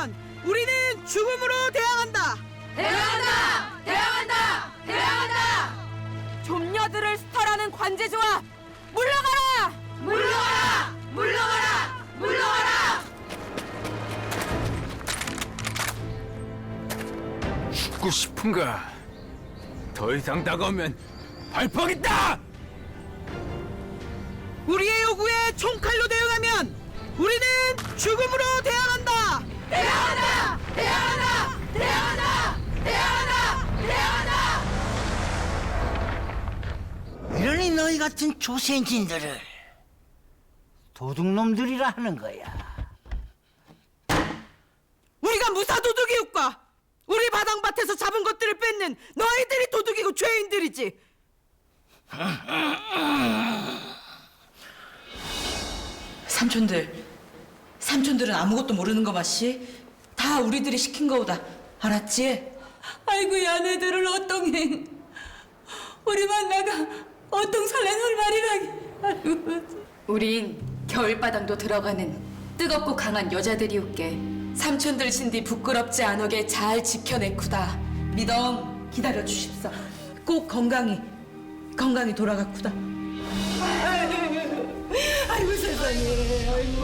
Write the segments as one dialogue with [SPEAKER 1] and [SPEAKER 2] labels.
[SPEAKER 1] 대하면 우리는 죽음으로 대항한다.
[SPEAKER 2] 대항한다! 대항한다! 대항한다!
[SPEAKER 3] 좀녀들을 수탈하는 관제조와 물러가라!
[SPEAKER 2] 물러가라! 물러가라! 물러가라!
[SPEAKER 4] 죽고 싶은가? 더 이상 다가오면 발포하겠다!
[SPEAKER 1] 우리의 요구에 총칼로 대응하면 우리는 죽음으로 대항한다.
[SPEAKER 2] 대항한다! 대항한다! 대항한다! 대항한다! 대항한다!
[SPEAKER 5] 이러니 너희 같은 조센진들을 도둑놈들이라 하는 거야.
[SPEAKER 1] 우리가 무사도둑이올까? 우리 바당밭에서 잡은 것들을 뺏는 너희들이 도둑이고 죄인들이지.
[SPEAKER 6] 삼촌들은 아무것도 모르는 거 맞시? 다 우리들이 시킨 거우다. 알았지?
[SPEAKER 3] 아이고 야네들을 어똥해. 우리 만나가 어똥 살래 놀말이라기. 아이고.
[SPEAKER 2] 우린 겨울바당도 들어가는 뜨겁고 강한 여자들이올게. 삼촌들 신디 부끄럽지 않게 잘 지켜내쿠다.
[SPEAKER 6] 미덤 기다려 주십사. 꼭 건강히 돌아가쿠다.
[SPEAKER 3] 아이고 세상에. 아이고.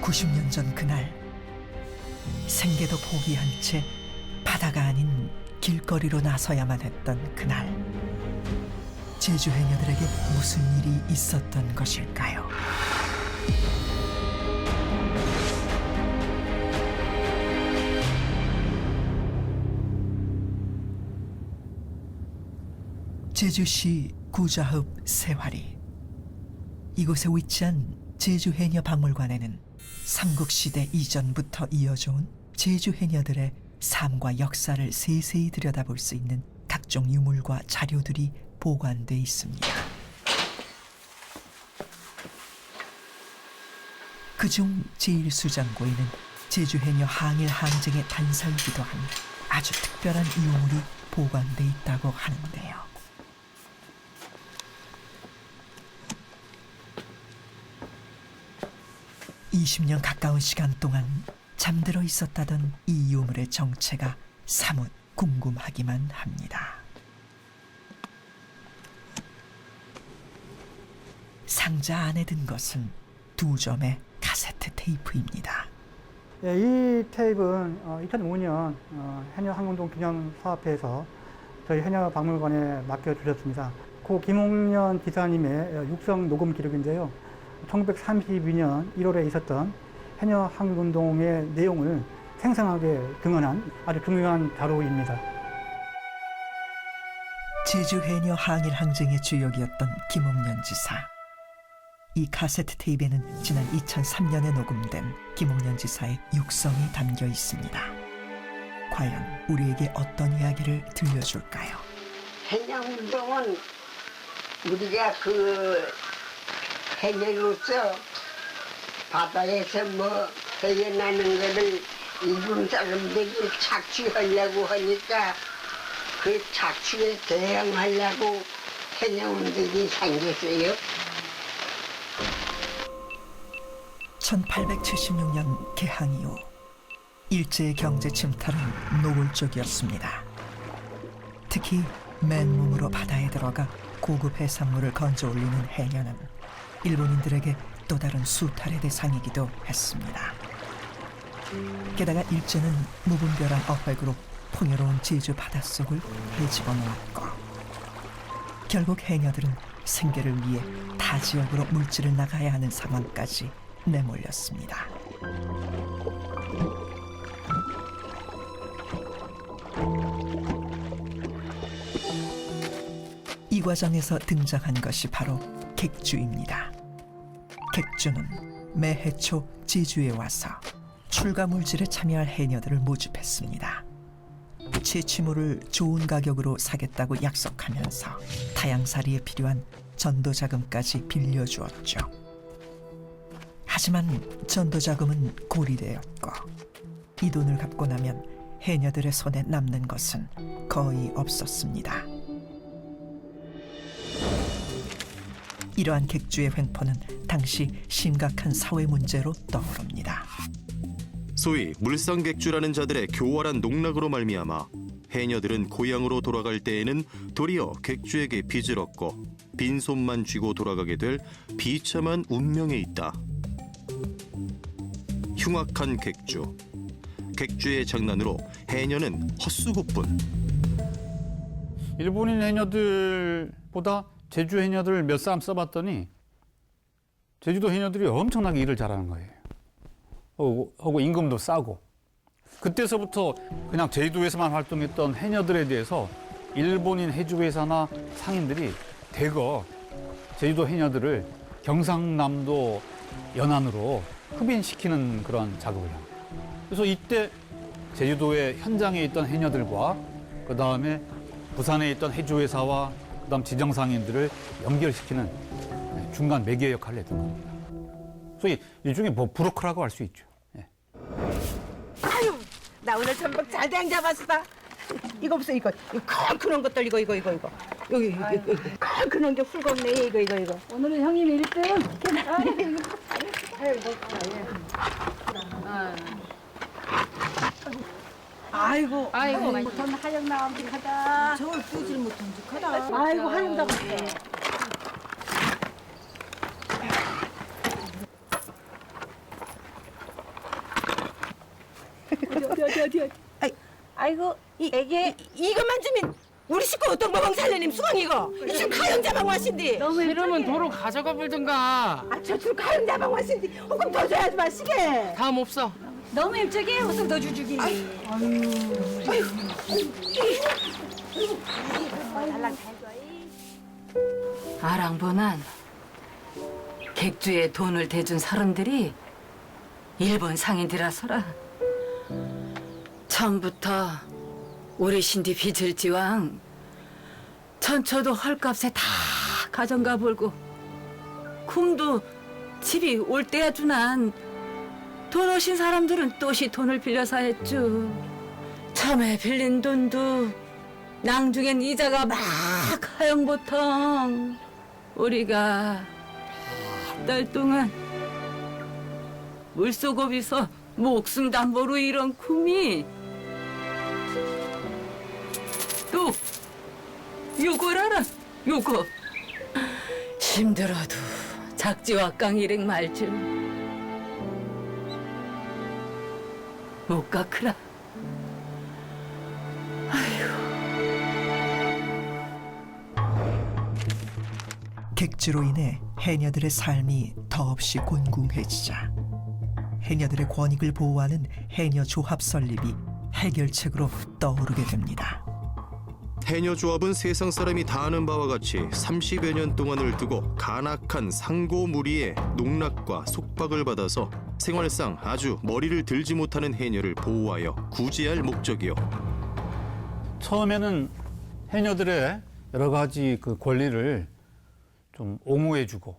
[SPEAKER 7] 90년 전 그날 생계도 포기한 채 바다가 아닌 길거리로 나서야만 했던 그날 제주 해녀들에게 무슨 일이 있었던 것일까요? 제주시 구좌읍 세화리 이곳에 위치한 제주 해녀 박물관에는 삼국시대 이전부터 이어져온 제주 해녀들의 삶과 역사를 세세히 들여다볼 수 있는 각종 유물과 자료들이 보관돼 있습니다. 그중 제1수장고에는 제주 해녀 항일 항쟁의 단서이기도 한 아주 특별한 유물이 보관돼 있다고 하는데요. (20년) 가까운 시간 동안 잠들어 있었다던 이 유물의 정체가 사뭇 궁금하기만 합니다. 상자 안에 든 것은 2점의 카세트 테이프입니다.
[SPEAKER 8] 예, 이 테이프는 2005년 해녀항공동 기념사업회에서 저희 해녀박물관에 맡겨주셨습니다. 고 김홍년 기사님의 육성 녹음 기록인데요. 1932년 1월에 있었던 해녀항공동의 내용을 생생하게 증언한 아주 중요한 자료입니다.
[SPEAKER 7] 제주 해녀 항일 항쟁의 주역이었던 김홍년 지사. 이 카세트 테이프에는 지난 2003년에 녹음된 김홍년 지사의 육성이 담겨 있습니다. 과연 우리에게 어떤 이야기를 들려줄까요?
[SPEAKER 9] 해녀운동은 우리가 그 해녀로서 바다에서 헤어나는 거를 일본 사람들이 착취하려고 하니까 그 착취에 대응하려고 해녀운동이 생겼어요.
[SPEAKER 7] 1876년 개항 이후 일제의 경제 침탈은 노골적이었습니다. 특히 맨몸으로 바다에 들어가 고급 해산물을 건져 올리는 해녀는 일본인들에게 또 다른 수탈의 대상이기도 했습니다. 게다가 일제는 무분별한 어획으로 풍요로운 제주 바닷속을 헤집어 놓았고 결국 해녀들은 생계를 위해 타 지역으로 물질을 나가야 하는 상황까지 내몰렸습니다. 이 과정에서 등장한 것이 바로 객주입니다. 객주는 매해 초 제주에 와서 출가 물질에 참여할 해녀들을 모집했습니다. 채취물을 좋은 가격으로 사겠다고 약속하면서 타양살이에 필요한 전도자금까지 빌려주었죠. 하지만 전도자금은 고리되었고 이 돈을 갚고 나면 해녀들의 손에 남는 것은 거의 없었습니다. 이러한 객주의 횡포는 당시 심각한 사회 문제로 떠오릅니다.
[SPEAKER 10] 소위 물상객주라는 자들의 교활한 농락으로 말미암아 해녀들은 고향으로 돌아갈 때에는 도리어 객주에게 빚을 얻고 빈손만 쥐고 돌아가게 될 비참한 운명에 있다. 흉악한 객주. 객주의 장난으로 해녀는 헛수고뿐.
[SPEAKER 11] 일본인 해녀들보다 제주 해녀들 몇 사람 써봤더니 제주도 해녀들이 엄청나게 일을 잘하는 거예요. 하고 임금도 싸고. 그때서부터 그냥 제주도에서만 활동했던 해녀들에 대해서 일본인 해주회사나 상인들이 대거 제주도 해녀들을 경상남도 연안으로 흡인시키는 그런 작업을 합니다. 그래서 이때 제주도의 현장에 있던 해녀들과 그 다음에 부산에 있던 해주회사와 그 다음 지정상인들을 연결시키는 중간 매개 역할을 했던 겁니다. 소위 일종의 뭐 브로커라고 할 수 있죠. 예.
[SPEAKER 1] 아유, 나 오늘 전복 잘 대양 잡았어. 이거 없어, 이거 큰 것들 이거 여기 큰 게 훌겁네 이거.
[SPEAKER 3] 오늘은 형님이 1등.
[SPEAKER 1] 아이고,
[SPEAKER 3] 못하면 하영 나오면 하다.
[SPEAKER 1] 저걸 뜨질 못한 척하다.
[SPEAKER 3] 아이고 하영 나왔어. 어디. 아이고 이게
[SPEAKER 1] 이것만 주면 우리 식구 어떤 거방 살려님 수강 이거. 지금 가영자방 왔신디.
[SPEAKER 3] 싫으면
[SPEAKER 12] 도로 가져가 불든가.
[SPEAKER 1] 저쪽 가영자방 왔신디. 조금 더 줘야지 마시게.
[SPEAKER 12] 다음 없어.
[SPEAKER 3] 너무 입적해 우선 더 주주기.
[SPEAKER 2] 아랑보난 객주에 돈을 대준 사람들이 일본 상인들이라서라. 처음부터 우리 신디 빚을 지왕 천초도 헐값에 다 가져가 볼고 쿰도 집이 올 때야 주난 돈 오신 사람들은 또시 돈을 빌려서 했죠. 처음에 빌린 돈도 낭중엔 이자가 막 하영보통 우리가 한 달 동안 물속업에서 목숨 담보로 이런 쿰이 또 요걸 알아? 요거 힘들어도 작지와깡 일행 말죠. 못 가크라.
[SPEAKER 7] 객주로 인해 해녀들의 삶이 더없이 곤궁해지자 해녀들의 권익을 보호하는 해녀 조합 설립이 해결책으로 떠오르게 됩니다.
[SPEAKER 10] 해녀조합은 세상 사람이 다 아는 바와 같이 30여 년 동안을 두고 간악한 상고무리의 농락과 속박을 받아서 생활상 아주 머리를 들지 못하는 해녀를 보호하여 구제할 목적이요.
[SPEAKER 11] 처음에는 해녀들의 여러 가지 그 권리를 좀 옹호해주고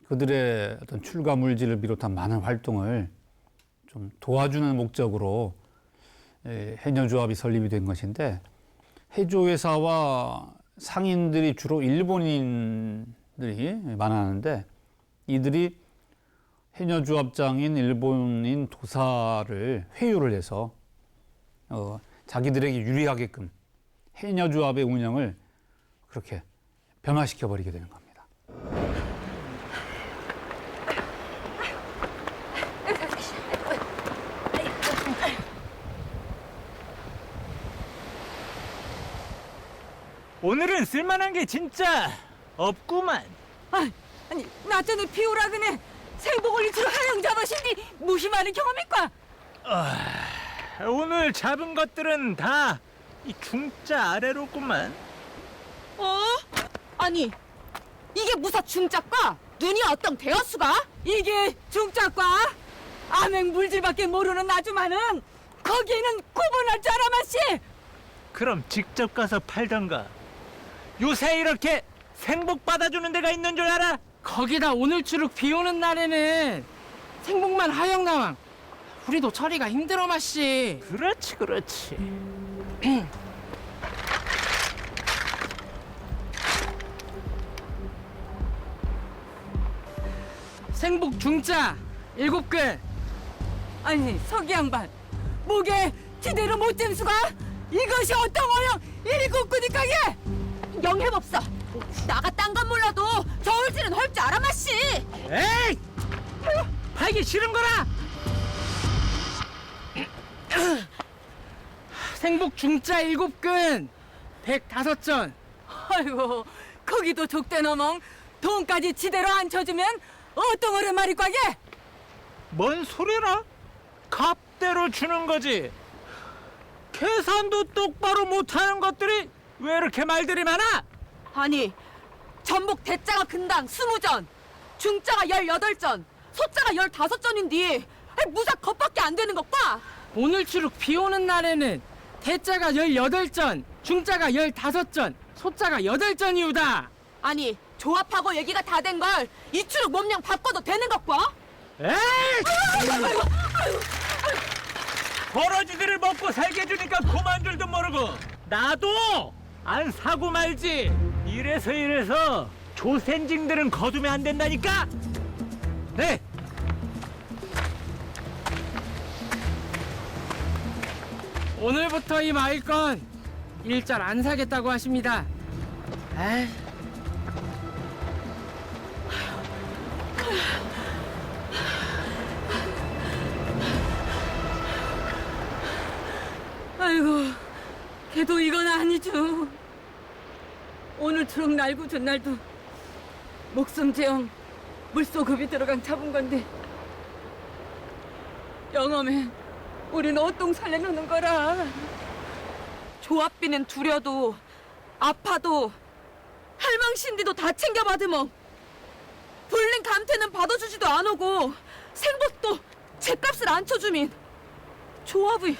[SPEAKER 11] 그들의 어떤 출가 물질을 비롯한 많은 활동을 좀 도와주는 목적으로 해녀조합이 설립이 된 것인데 해조회사와 상인들이 주로 일본인들이 많았는데 이들이 해녀조합장인 일본인 도사를 회유를 해서 자기들에게 유리하게끔 해녀조합의 운영을 그렇게 변화시켜버리게 되는 겁니다.
[SPEAKER 4] 오늘은 쓸만한 게 진짜 없구만.
[SPEAKER 3] 아니 나한테 피우라 그네. 생복을 이치로 하영 잡으신디 무심하는 경험일까?
[SPEAKER 4] 오늘 잡은 것들은 다 이 중자 아래로구만.
[SPEAKER 3] 아니 이게 무사 중짝과 눈이 어떤 대여수가? 이게 중짝과 암행 물질밖에 모르는 아주마는 거기에는 구분할 줄 알아 마씨.
[SPEAKER 4] 그럼 직접 가서 팔던가. 요새 이렇게 생복 받아주는 데가 있는 줄 알아?
[SPEAKER 12] 거기다 오늘 주룩 비 오는 날에는 생복만 하영 나왕. 우리도 처리가 힘들어 마씨.
[SPEAKER 4] 그렇지.
[SPEAKER 12] 생복 중자 7근.
[SPEAKER 3] 아니 서기 양반 목에 지대로 못 잼수가 이것이 어떤 어영 7근이 가게 영해법사 나가 딴 건 몰라도 저울질은 할 줄 알아 마씨.
[SPEAKER 4] 에이! 팔기 싫은 거라!
[SPEAKER 12] 생복 중자 7근 105전.
[SPEAKER 3] 아이고 거기도 족대너멍 돈까지 지대로 안 쳐주면 어떤 어른 말이 과게.
[SPEAKER 4] 뭔 소리라? 값대로 주는 거지. 계산도 똑바로 못하는 것들이 왜 이렇게 말들이 많아?
[SPEAKER 3] 아니 전복 대자가 근당 20전 중자가 18전 소자가 15전인데 무사 겁밖에 안 되는 것과.
[SPEAKER 12] 오늘 추룩 비 오는 날에는 대자가 18전, 중자가 15전, 소자가 8전이우다.
[SPEAKER 3] 아니 조합하고 얘기가 다 된 걸 이추룩 몸량 바꿔도 되는 것과.
[SPEAKER 4] 에이! 버러지들을 먹고 살게 해주니까 그만 줄도 모르고 나도 안 사고 말지. 이래서 조센징들은 거두면 안 된다니까. 네.
[SPEAKER 12] 오늘부터 이 마을건 일절 안 사겠다고 하십니다. 에이.
[SPEAKER 3] 아이고 걔도 이건 아니죠. 오늘처럼 날고 전날도 목숨 제형 물소급이 들어간 잡은 건데 영험해 우린 어똥 살려놓는 거라. 조합비는 두려도 아파도 할망신디도 다 챙겨받으멍 불린 감태는 받아주지도 안 오고 생복도 제값을 안 쳐주민 조합의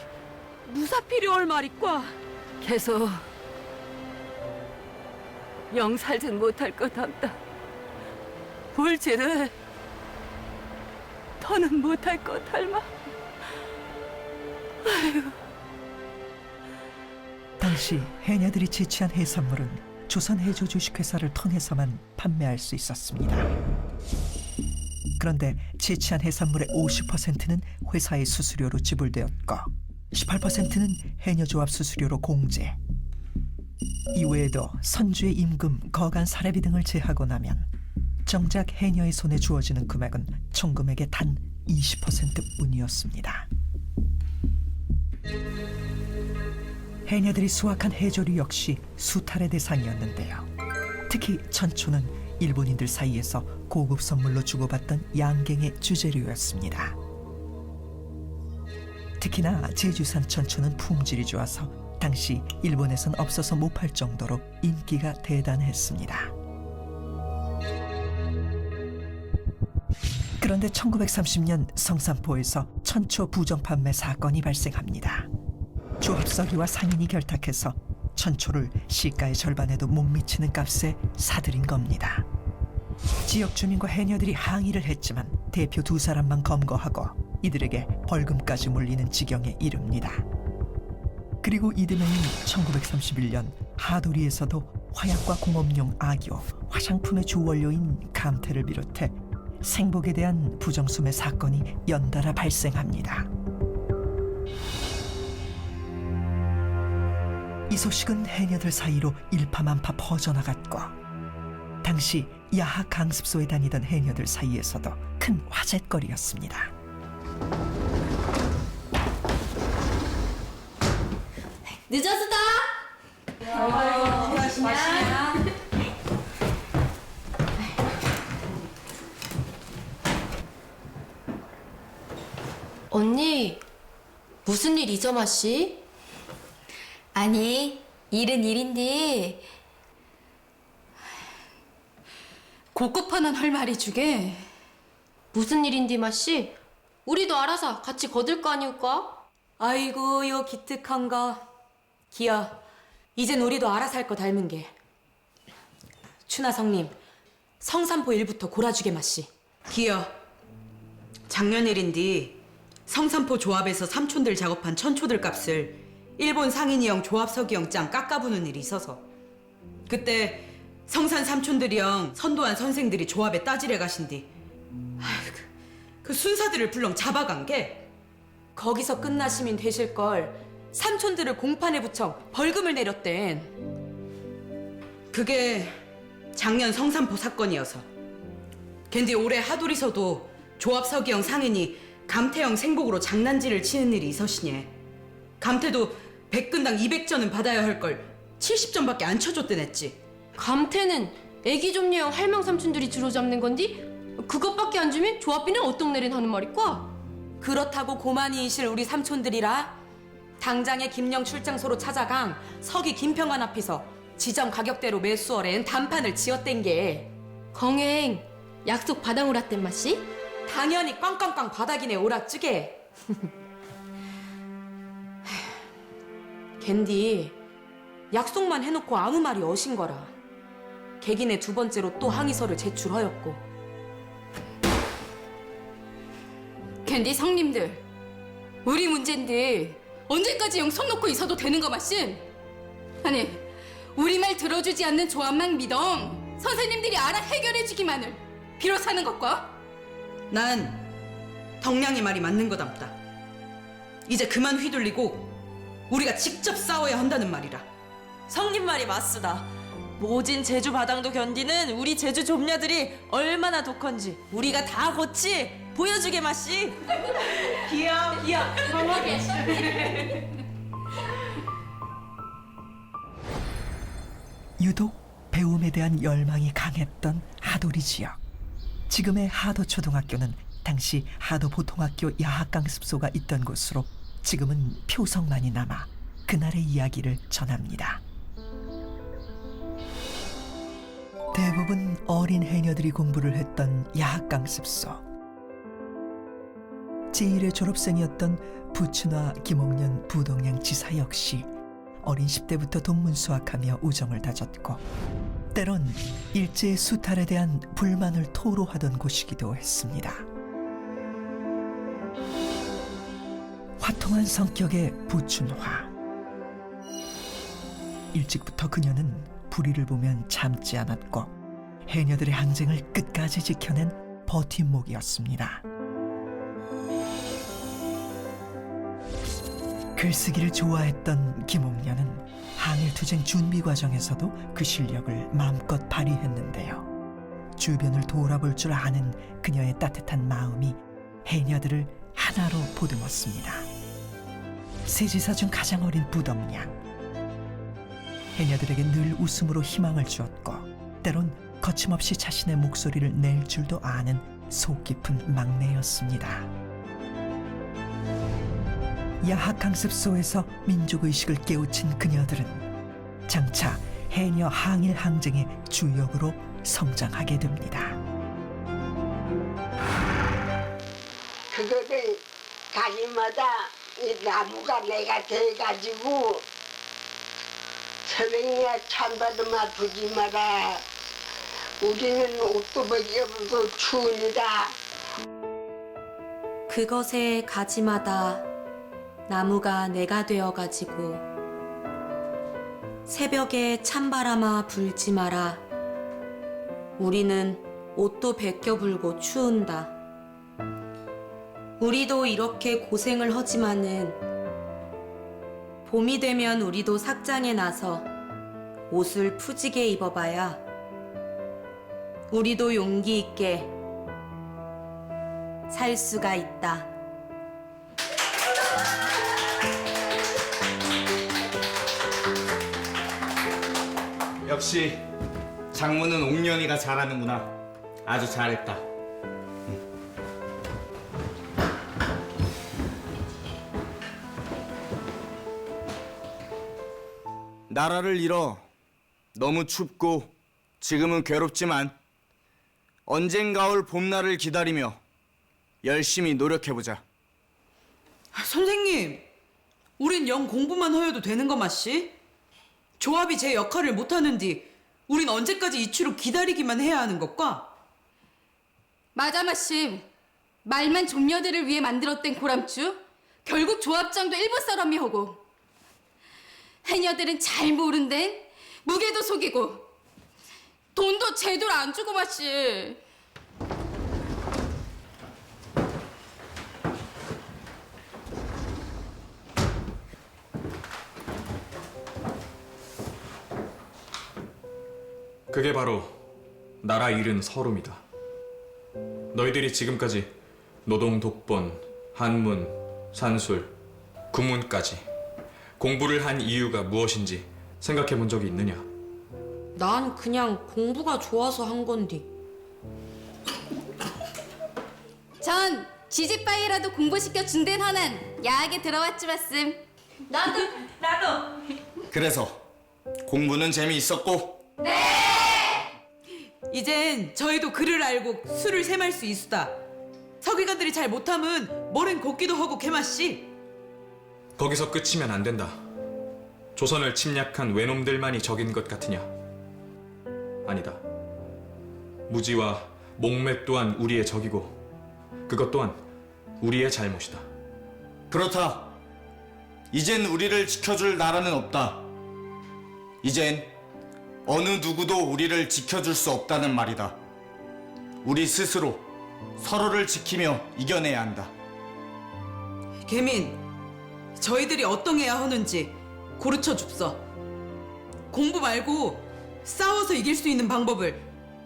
[SPEAKER 3] 무사 필요할 말이과. 계속 영 살진 못할 것 같다. 불지를 더는 못할 것 할마. 아이고.
[SPEAKER 7] 당시 해녀들이 채취한 해산물은 조선 해조 주식회사를 통해서만 판매할 수 있었습니다. 그런데 채취한 해산물의 50%는 회사의 수수료로 지불되었고 18%는 해녀조합 수수료로 공제. 이외에도 선주의 임금, 거간 사례비 등을 제하고 나면 정작 해녀의 손에 주어지는 금액은 총 금액의 단 20%뿐이었습니다. 해녀들이 수확한 해조류 역시 수탈의 대상이었는데요. 특히 천초는 일본인들 사이에서 고급 선물로 주고받던 양갱의 주재료였습니다. 특히나 제주산 천초는 품질이 좋아서 당시 일본에선 없어서 못 팔 정도로 인기가 대단했습니다. 그런데 1930년 성산포에서 천초 부정 판매 사건이 발생합니다. 조합서기와 상인이 결탁해서 천초를 시가의 절반에도 못 미치는 값에 사들인 겁니다. 지역 주민과 해녀들이 항의를 했지만 대표 2사람만 검거하고 이들에게 벌금까지 물리는 지경에 이릅니다. 그리고 이듬해인 1931년 하도리에서도 화약과 공업용 악교, 화장품의 주원료인 감태를 비롯해 생복에 대한 부정수매 사건이 연달아 발생합니다. 이 소식은 해녀들 사이로 일파만파 퍼져나갔고 당시 야하 강습소에 다니던 해녀들 사이에서도 큰 화제거리였습니다.
[SPEAKER 2] 늦었다. 맛있냐?
[SPEAKER 13] 언니, 무슨 일 이점아 씨?
[SPEAKER 2] 아니, 일은 일인데 고급하는 할 말이 주게.
[SPEAKER 13] 무슨 일인디 마씨? 우리도 알아서 같이 거들 거 아니올까?
[SPEAKER 2] 아이고 요 기특한가. 기여, 이젠 우리도 알아서 할 거 닮은 게. 추나성님, 성산포 일부터 골아주게 마씨.
[SPEAKER 6] 기여, 작년 일인데 성산포 조합에서 삼촌들 작업한 천초들 값을 일본 상인이형 조합서기형 짱 깎아부는 일이 있어서 그때 성산 삼촌들이형 선도한 선생들이 조합에 따지래 가신디. 아휴, 그 순사들을 불렁 잡아간 게
[SPEAKER 2] 거기서 끝나시면 되실 걸 삼촌들을 공판에 붙여 벌금을 내렸댄.
[SPEAKER 6] 그게 작년 성산포 사건이어서. 걘디 올해 하도리서도 조합 서기형 상인이 감태형 생복으로 장난질을 치는 일이 있었시니 감태도 100근당 200전은 받아야 할 걸 70전밖에 안 쳐줬던 했지.
[SPEAKER 13] 감태는 애기 좀녀형 할망 삼촌들이 주로 잡는 건디 그것밖에 안 주면 조합비는 어떡내린 하는 말이과?
[SPEAKER 2] 그렇다고 고만이이실 우리 삼촌들이라 당장에 김영 출장소로 찾아강 서기 김평환 앞에서 지점 가격대로 매수월엔 단판을 지었댄 게
[SPEAKER 13] 건행 약속 받아 오랐댄 맛이?
[SPEAKER 2] 당연히 꽝꽝꽝 바닥이네 오락주게. 겐디 약속만 해놓고 아무 말이 어신 거라. 개긴의 두 번째로 또 항의서를 제출하였고.
[SPEAKER 13] 캔디 성님들 우리 문제인데 언제까지 영 손 놓고 있어도 되는 거 마심? 아니 우리 말 들어주지 않는 조합만 믿엉 선생님들이 알아 해결해주기만을 비로사는 것과?
[SPEAKER 6] 난 덕량이 말이 맞는 거답다. 이제 그만 휘둘리고 우리가 직접 싸워야 한다는 말이라.
[SPEAKER 2] 성님 말이 맞수다. 모진 제주 바당도 견디는 우리 제주 좀녀들이 얼마나 독한지 우리가 다 같이 보여주게 마시. 귀여워.
[SPEAKER 7] 유독 배움에 대한 열망이 강했던 하도리 지역. 지금의 하도초등학교는 당시 하도보통학교 야학강습소가 있던 곳으로 지금은 표성만이 남아 그날의 이야기를 전합니다. 대부분 어린 해녀들이 공부를 했던 야학강습소. 제1의 졸업생이었던 부춘화 김옥년 부동양 지사 역시 어린 10대부터 동문수학하며 우정을 다졌고 때론 일제의 수탈에 대한 불만을 토로하던 곳이기도 했습니다. 화통한 성격의 부춘화. 일찍부터 그녀는 불의를 보면 참지 않았고 해녀들의 항쟁을 끝까지 지켜낸 버팀목이었습니다. 글쓰기를 좋아했던 김옥년은 항일투쟁 준비 과정에서도 그 실력을 마음껏 발휘했는데요. 주변을 돌아볼 줄 아는 그녀의 따뜻한 마음이 해녀들을 하나로 보듬었습니다. 세 지사 중 가장 어린 부덕량. 해녀들에게 늘 웃음으로 희망을 주었고 때론 거침없이 자신의 목소리를 낼 줄도 아는 속 깊은 막내였습니다. 야학강습소에서 민족의식을 깨우친 그녀들은 장차 해녀 항일 항쟁의 주역으로 성장하게 됩니다.
[SPEAKER 9] 그거를 가기마다 이 나무가 내가 돼가지고 선생님아 찬바람아 두지 마라. 우리는 옷도 벗기 없어서 추우니다.
[SPEAKER 2] 그것의 가지마다 나무가 내가 되어가지고 새벽에 찬바람아 불지 마라. 우리는 옷도 벗겨 불고 추운다. 우리도 이렇게 고생을 하지만은 봄이 되면 우리도 삭장에 나서 옷을 푸지게 입어봐야 우리도 용기 있게 살 수가 있다.
[SPEAKER 14] 역시 장모는 옥년이가 잘하는구나. 아주 잘했다. 나라를 잃어 너무 춥고 지금은 괴롭지만 언젠가 올 봄날을 기다리며 열심히 노력해보자.
[SPEAKER 6] 선생님, 우린 영 공부만 허여도 되는 거 맞시? 조합이 제 역할을 못하는디 우린 언제까지 이추로 기다리기만 해야 하는 것과?
[SPEAKER 13] 맞아 마심. 말만 좀녀들을 위해 만들었던 고람추 결국 조합장도 일본 사람이 하고 해녀들은 잘 모른댄 무게도 속이고 돈도 제대로 안 주고 마시.
[SPEAKER 15] 그게 바로 나라 잃은 서름이다. 너희들이 지금까지 노동 독본, 한문, 산술, 국문까지 공부를 한 이유가 무엇인지 생각해 본 적이 있느냐?
[SPEAKER 2] 난 그냥 공부가 좋아서 한 건디.
[SPEAKER 13] 전 지지빠이라도 공부시켜 준댄 허난 야하게 들어왔지 말씀.
[SPEAKER 2] 나도.
[SPEAKER 14] 그래서 공부는 재미있었고
[SPEAKER 6] 이젠 저희도 글을 알고 술을 셈할 수 있수다. 서기관들이 잘 못하면 머린 곱기도 하고 개맛씨.
[SPEAKER 15] 거기서 끝이면 안 된다. 조선을 침략한 외놈들만이 적인 것 같으냐? 아니다. 무지와 목맥 또한 우리의 적이고 그것 또한 우리의 잘못이다.
[SPEAKER 14] 그렇다. 이젠 우리를 지켜줄 나라는 없다. 이젠 어느 누구도 우리를 지켜줄 수 없다는 말이다. 우리 스스로 서로를 지키며 이겨내야 한다.
[SPEAKER 6] 개민, 저희들이 어떠해야 하는지 고르쳐 줍서. 공부 말고 싸워서 이길 수 있는 방법을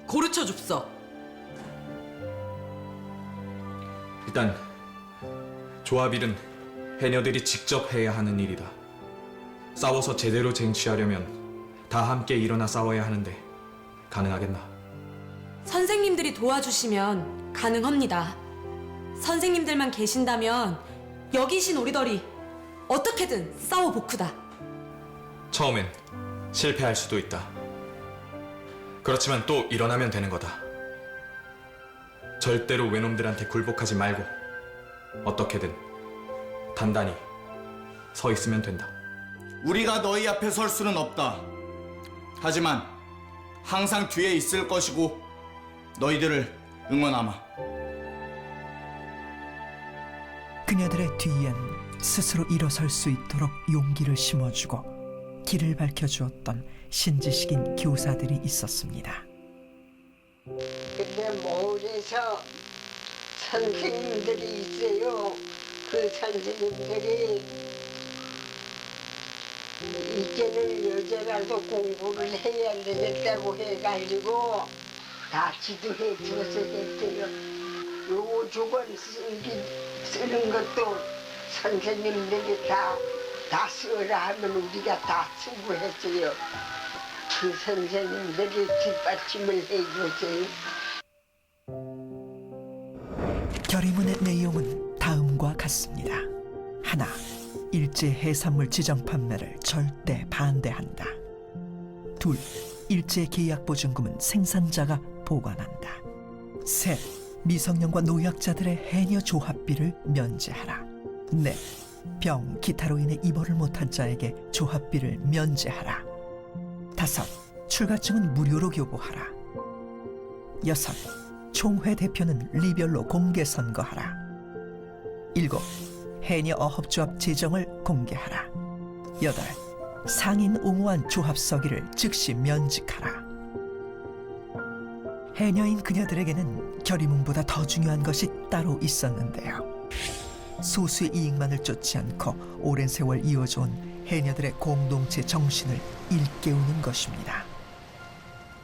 [SPEAKER 6] 고르쳐 줍서.
[SPEAKER 15] 일단 조합일은 해녀들이 직접 해야 하는 일이다. 싸워서 제대로 쟁취하려면 다 함께 일어나 싸워야 하는데 가능하겠나?
[SPEAKER 2] 선생님들이 도와주시면 가능합니다. 선생님들만 계신다면 여기신 우리들이 어떻게든 싸워보쿠다.
[SPEAKER 15] 처음엔 실패할 수도 있다. 그렇지만 또 일어나면 되는 거다. 절대로 외놈들한테 굴복하지 말고 어떻게든 단단히 서 있으면 된다.
[SPEAKER 14] 우리가 너희 앞에 설 수는 없다. 하지만 항상 뒤에 있을 것이고 너희들을 응원하마.
[SPEAKER 7] 그녀들의 뒤엔 스스로 일어설 수 있도록 용기를 심어주고 길을 밝혀주었던 신지식인 교사들이 있었습니다.
[SPEAKER 9] 근데 모래서 선생님들이 있어요. 그 선생님들이 이제는 여자라도 공부를 해야 되겠다고 해가지고 다 지도해 줘서 했어요. 요 주권 쓰는 것도 선생님들이 다 쓰라 하면 우리가 다 쓰고 했어요. 그 선생님들이 뒷받침을 해주세요.
[SPEAKER 7] 결의문의 내용은 다음과 같습니다. 하나, 일제 해산물 지정 판매를 절대 반대한다. 둘, 일제 계약 보증금은 생산자가 보관한다. 셋, 미성년과 노약자들의 해녀 조합비를 면제하라. 넷, 병, 기타로 인해 입원을 못한 자에게 조합비를 면제하라. 다섯, 출가증은 무료로 교부하라. 여섯, 총회 대표는 리별로 공개 선거하라. 일곱, 해녀 어업조합 재정을 공개하라. 여덟, 상인 옹호한 조합 서기를 즉시 면직하라. 해녀인 그녀들에게는 결의문보다 더 중요한 것이 따로 있었는데요. 소수의 이익만을 쫓지 않고 오랜 세월 이어져온 해녀들의 공동체 정신을 일깨우는 것입니다.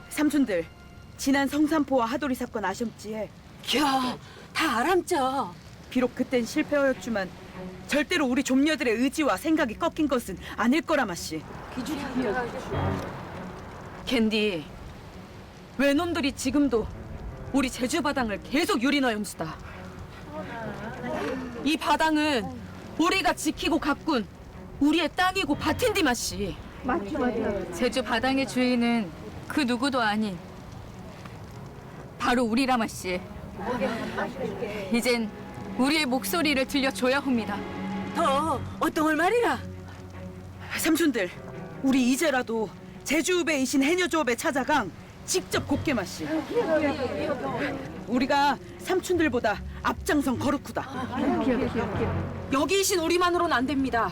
[SPEAKER 1] 삼촌들, 지난 성산포와 하도리 사건 아셨지에?
[SPEAKER 3] 야, 다 알았죠.
[SPEAKER 1] 비록 그땐 실패하였지만 절대로 우리 좀녀들의 의지와 생각이 꺾인 것은 아닐 거라 마씨.
[SPEAKER 3] 캔디, 외놈들이 지금도 우리 제주 바당을 계속 유린어 염수다. 이 바당은 우리가 지키고 가꾼 우리의 땅이고 밭인디 마씨.
[SPEAKER 13] 맞죠. 제주 바당의 주인은 그 누구도 아닌 바로 우리라 마씨. 이젠 우리의 목소리를 들려줘야 합니다.
[SPEAKER 3] 더 어떤 걸 말이라?
[SPEAKER 1] 삼촌들, 우리 이제라도 제주읍에이신 해녀조업에 찾아강 직접 곱게 마씨. 우리가 삼촌들보다 앞장선 거르쿠다.
[SPEAKER 3] 여기이신 우리만으로는 안 됩니다.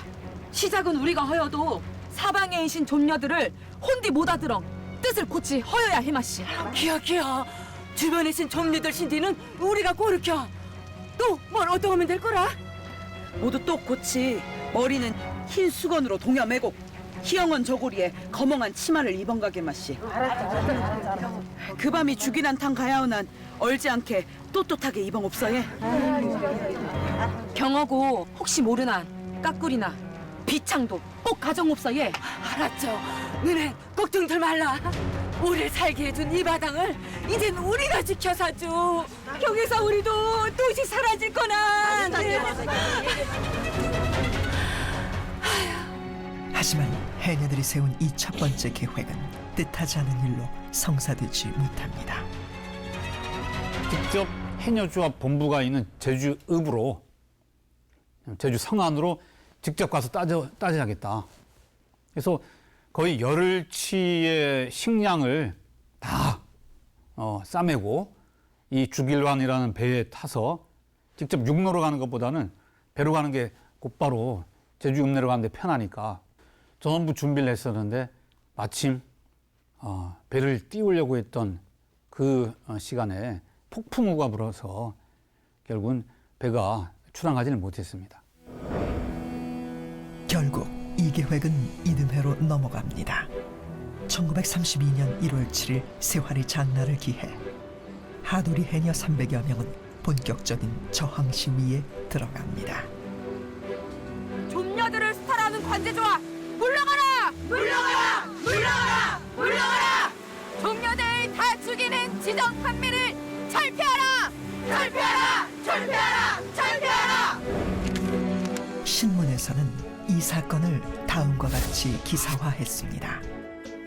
[SPEAKER 3] 시작은 우리가 허여도 사방에 이신 존녀들을 혼디 못 알아들어 뜻을 고치 허여야 해 마씨. 기야 주변에 있은 존녀들 신디는 우리가 고르켜. 또 뭘 어떠하면 될 거라?
[SPEAKER 1] 모두 똑 고치 머리는 흰 수건으로 동여매고 희영원 저고리에 거멍한 치마를 입은 가게 맛이. 그 밤이 죽이난탕 가야오난 얼지 않게 떳떳하게 입은 없어예.
[SPEAKER 3] 경어고 혹시 모르나 까꾸리나 비창도 꼭 가정옵사예. 알았죠. 너네 걱정들 말라. 우리를 살게 해준 이 바당을 이젠 우리가 지켜사죠. 여기서 우리도 도시 사라질 거나.
[SPEAKER 7] 하지만 해녀들이 세운 이 첫 번째 계획은 뜻하지 않은 일로 성사되지 못합니다.
[SPEAKER 11] 직접 해녀조합 본부가 있는 제주읍으로, 제주 성안으로 직접 가서 따져야겠다. 그래서 거의 열흘치의 식량을 다 싸매고 이 죽일환이라는 배에 타서 직접 육로로 가는 것보다는 배로 가는 게 곧바로 제주 읍내로 가는 데 편하니까 전부 준비를 했었는데 마침 배를 띄우려고 했던 그 시간에 폭풍우가 불어서 결국은 배가 출항하지는 못했습니다.
[SPEAKER 7] 결국 이 계획은 이듬해로 넘어갑니다. 1932년 1월 7일 세활이 장날을 기해 하도리 해녀 300여 명은 본격적인 저항 시위에 들어갑니다.
[SPEAKER 3] 좀녀들을 수탈하는 관제조합 물러가라! 물러가라! 물러가라! 물러가라! 좀녀들 다 죽이는 지정 판매를 철폐하라! 철폐하라! 철폐하라! 철폐하라!
[SPEAKER 7] 신문에서는 이 사건을 다음과 같이 기사화했습니다.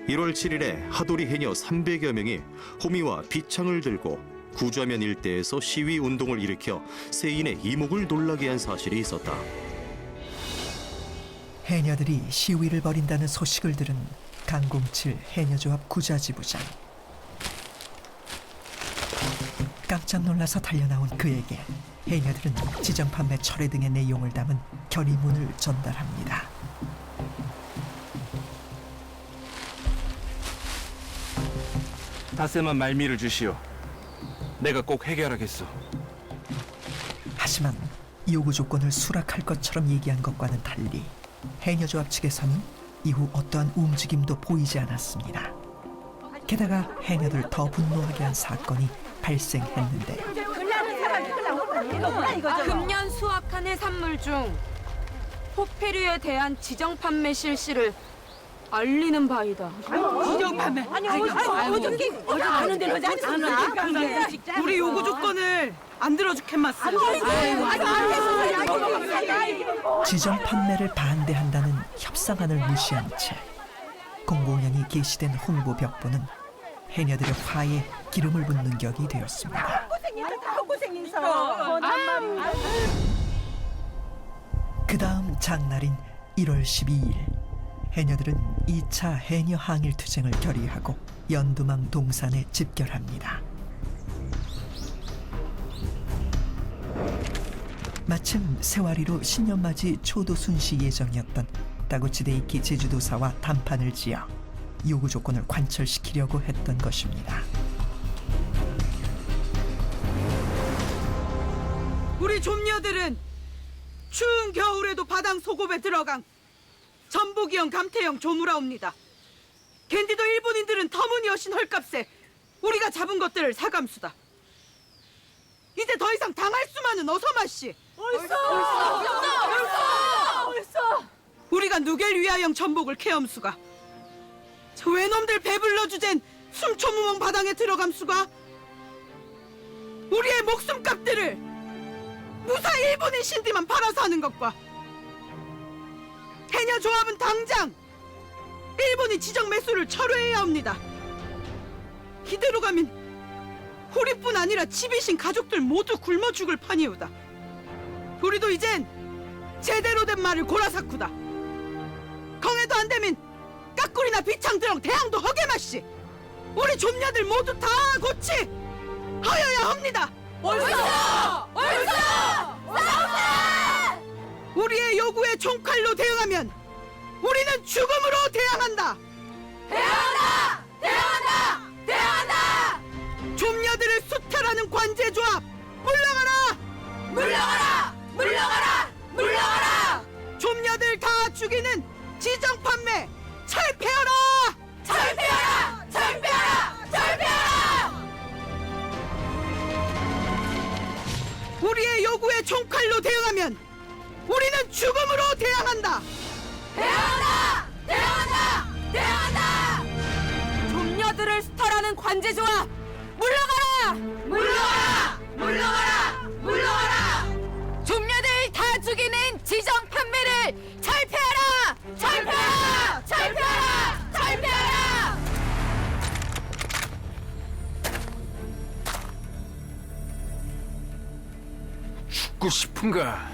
[SPEAKER 10] 1월 7일에 하도리 해녀 300여 명이 호미와 비창을 들고 구좌면 일대에서 시위 운동을 일으켜 세인의 이목을 놀라게 한 사실이 있었다.
[SPEAKER 7] 해녀들이 시위를 벌인다는 소식을 들은 강공칠 해녀조합 구좌지부장. 깜짝 놀라서 달려나온 그에게 해녀들은 지정 판매 철회 등의 내용을 담은 결의문을 전달합니다.
[SPEAKER 16] 닷새만 말미를 주시오. 내가 꼭 해결하겠소.
[SPEAKER 7] 하지만 요구 조건을 수락할 것처럼 얘기한 것과는 달리 해녀조합 측에서는 이후 어떠한 움직임도 보이지 않았습니다. 게다가 해녀들 더 분노하게 한 사건이 발생했는데
[SPEAKER 3] 금년 수확한 해산물 중 포페류에 대한 지정 판매 실시를 알리는 바이다.
[SPEAKER 1] 지정 판매?
[SPEAKER 3] 아니 어저께 하는 대로 하지 않아.
[SPEAKER 1] 우리 요구 조건을 안 들어주겠마스.
[SPEAKER 7] 지정 판매를 반대한다는 협상안을 무시한 채 공공연히 게시된 홍보 벽보는 해녀들의 화에 기름을 붓는 격이 되었습니다. 그 다음 장날인 1월 12일 해녀들은 2차 해녀 항일 투쟁을 결의하고 연두망 동산에 집결합니다. 마침 세와리로 신년맞이 초도 순시 예정이었던 다구치데이키 제주도사와 담판을 지어 요구 조건을 관철시키려고 했던 것입니다.
[SPEAKER 1] 우리 좀녀들은 추운 겨울에도 바당 소곱에 들어간 전복이형 감태형 조무라옵니다. 겐디도 일본인들은 터무니없인 헐값에 우리가 잡은 것들을 사감수다. 이제 더 이상 당할 수만은 어서 마시.
[SPEAKER 3] 옳소!
[SPEAKER 1] 우리가 누겔 위하영 전복을 케엄수가 저 외놈들 배불러 주젠 숨초무멍 바당에 들어감수가 우리의 목숨값들을 무사 일본인 신디만 팔아서 하는 것과 해녀 조합은 당장 일본인 지정 매수를 철회해야 합니다. 이대로 가면 우리뿐 아니라 집이신 가족들 모두 굶어 죽을 판이오다. 우리도 이젠 제대로 된 말을 고라사쿠다. 경해도 안 되면 까꾸리나 비창드렁 대항도 허게 마시. 우리 좀녀들 모두 다 고치 하여야 합니다.
[SPEAKER 3] 옳소!
[SPEAKER 1] 우리의 요구에 총칼로 대응하면 우리는 죽음으로 대항한다.
[SPEAKER 3] 대항한다! 대항한다! 대항한다!
[SPEAKER 1] 좀녀들을 수탈하는 관제조합 물러가라!
[SPEAKER 3] 물러가라! 물러가라! 물러가라!
[SPEAKER 1] 좀녀들 다 죽이는 지정 판매 총칼로 대응하면 우리는 죽음으로 대항한다.
[SPEAKER 3] 대항한다! 대항한다! 대항한다! 좀녀들을 수탈하는 관제조합 물러가라! 물러가라! 물러가라! 물러가라! 좀녀들 다 죽이는 지정 판매를 철폐하라! 철폐하라! 철폐하라! 철폐하라!
[SPEAKER 16] 죽고 싶은가?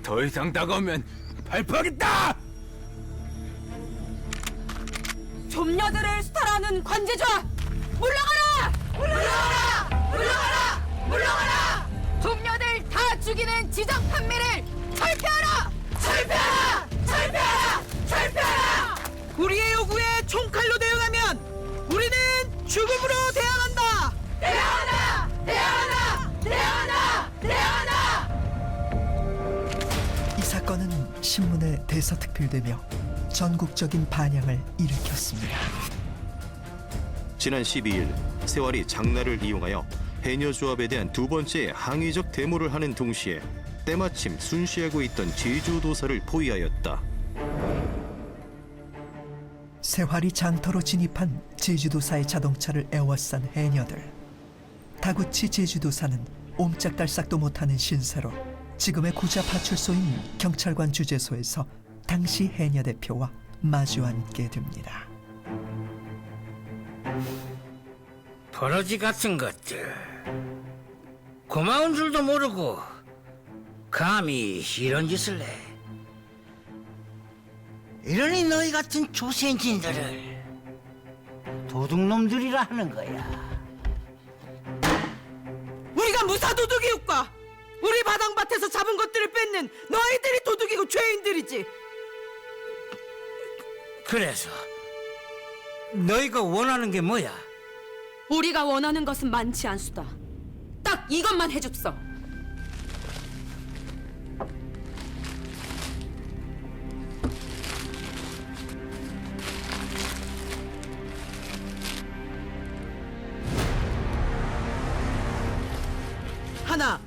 [SPEAKER 16] 더 이상 다가오면 발포하겠다!
[SPEAKER 3] 좀녀들을 수탈하는 관제조합 물러가라! 물러가라! 물러가라! 물러가라! 좀녀들 다 죽이는 지정 판매를 철폐하라! 철폐하라! 철폐하라! 철폐하라!
[SPEAKER 1] 우리의 요구에 총칼로 대응하면 우리는 죽음으로 대항한다.
[SPEAKER 3] 대항한다! 대항한다! 대항한다! 대항한다!
[SPEAKER 7] 이 사건은 신문에 대서특필되며 전국적인 반향을 일으켰습니다.
[SPEAKER 10] 지난 12일 세월이 장날을 이용하여 해녀조합에 대한 두 번째 항의적 데모를 하는 동시에 때마침 순시하고 있던 제주도사를 포위하였다.
[SPEAKER 7] 세활이 장터로 진입한 제주도사의 자동차를 에워싼 해녀들. 다구치 제주도사는 옴짝달싹도 못하는 신세로 지금의 구자 파출소인 경찰관 주재소에서 당시 해녀 대표와 마주 앉게 됩니다.
[SPEAKER 5] 버러지 같은 것들. 고마운 줄도 모르고 감히 이런 짓을 해. 이러니 너희 같은 조센진들을 도둑놈들이라 하는 거야.
[SPEAKER 1] 우리가 무사 도둑이올까? 우리 바당밭에서 잡은 것들을 뺏는 너희들이 도둑이고 죄인들이지.
[SPEAKER 5] 그래서 너희가 원하는 게 뭐야?
[SPEAKER 3] 우리가 원하는 것은 많지 않수다. 딱 이것만 해줍소.
[SPEAKER 1] 하나,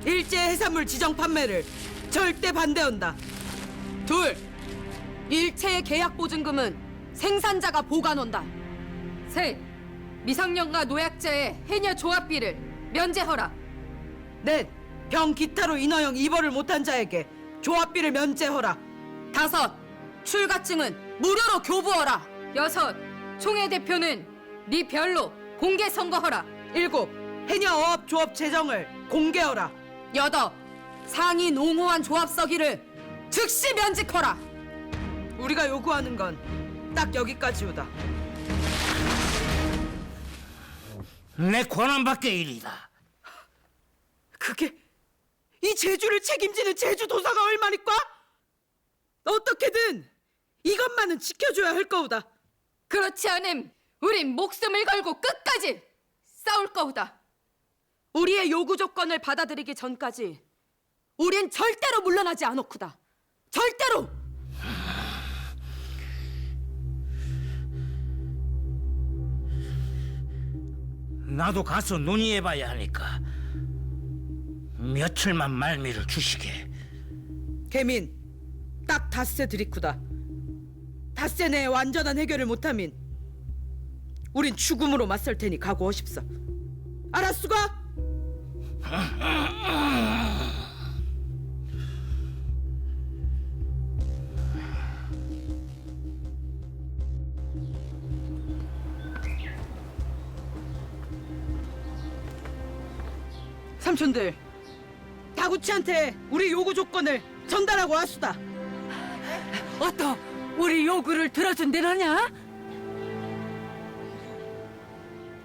[SPEAKER 1] 일제 해산물 지정 판매를 절대 반대한다.
[SPEAKER 3] 둘, 일체의 계약 보증금은 생산자가 보관한다. 셋, 미성년과 노약자의 해녀 조합비를 면제하라.
[SPEAKER 1] 넷, 병 기타로 인허용 입원을 못한 자에게 조합비를 면제하라.
[SPEAKER 3] 다섯, 출가증은 무료로 교부하라. 여섯, 총회 대표는 네 별로 공개 선거하라.
[SPEAKER 1] 일곱, 해녀 어업 조합 재정을 공개하라.
[SPEAKER 3] 여덟, 상위 농후한 조합 서기를 즉시 면직하라.
[SPEAKER 1] 우리가 요구하는 건 딱 여기까지우다.
[SPEAKER 5] 내 권한 밖의 일이다.
[SPEAKER 1] 그게 이 제주를 책임지는 제주도사가 얼마니까? 어떻게든 이것만은 지켜줘야 할 거우다.
[SPEAKER 3] 그렇지 않음 우린 목숨을 걸고 끝까지 싸울 거우다. 우리의 요구 조건을 받아들이기 전까지 우린 절대로 물러나지 않았구다. 절대로!
[SPEAKER 5] 나도 가서 논의해봐야 하니까 며칠만 말미를 주시게.
[SPEAKER 1] 개민, 딱 닷새 들이쿠다. 닷새 내에 완전한 해결을 못하면 우린 죽음으로 맞설 테니 각오하십사. 알았수가? 삼촌들, 다구치한테 우리 요구 조건을 전달하고 왔수다.
[SPEAKER 3] 어떠 우리 요구를 들어준대느냐?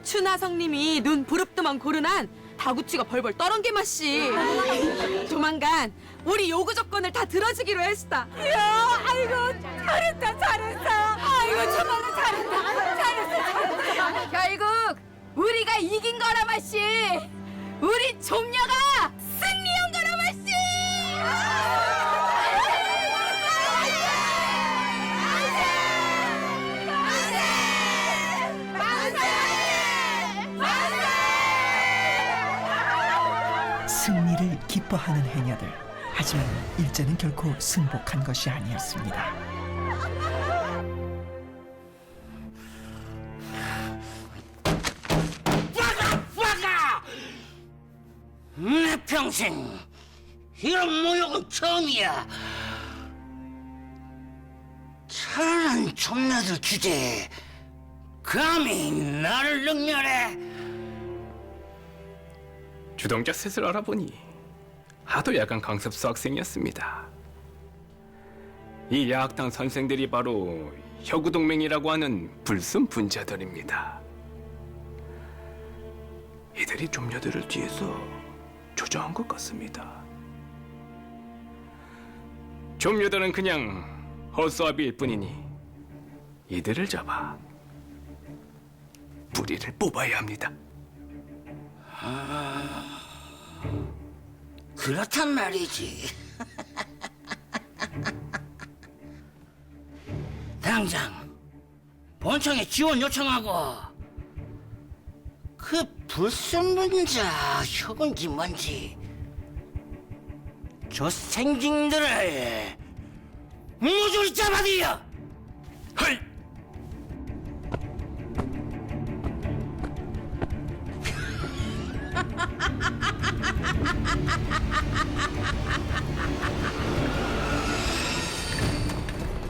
[SPEAKER 3] 춘하성님이 눈 부릅뜨만 고르난 다구치가 벌벌 떠는 게 맛이. 조만간 우리 요구 조건을 다 들어주기로 했수다. 이야, 아이고 잘했다 잘했어. 아이고 정말 잘했다 잘했어. 결국 우리가 이긴 거라 맛이. 우리 좀녀가 승리한 거라 맛이.
[SPEAKER 7] 승리를 승리를 기뻐하는 해녀들. 하지만 일제는 결코 승복한 것이 아니었습니다.
[SPEAKER 5] 와가! 내 평생 이런 모욕은 처음이야. 찬란한 촌나들 주제에 감히 나를 능멸해.
[SPEAKER 17] 주동자 셋을 알아보니 하도 야간 강습소 학생이었습니다. 이 야학당 선생들이 바로 혁우동맹이라고 하는 불순 분자들입니다. 이들이 좀녀들을 뒤에서 조정한 것 같습니다. 좀녀들은 그냥 허수아비일 뿐이니 이들을 잡아 뿌리를 뽑아야 합니다.
[SPEAKER 5] 그렇단 말이지. 당장 본청에 지원 요청하고 그 불순분자 혁은지 뭔지 조생징들을 모조리 잡아들여.
[SPEAKER 17] 헐!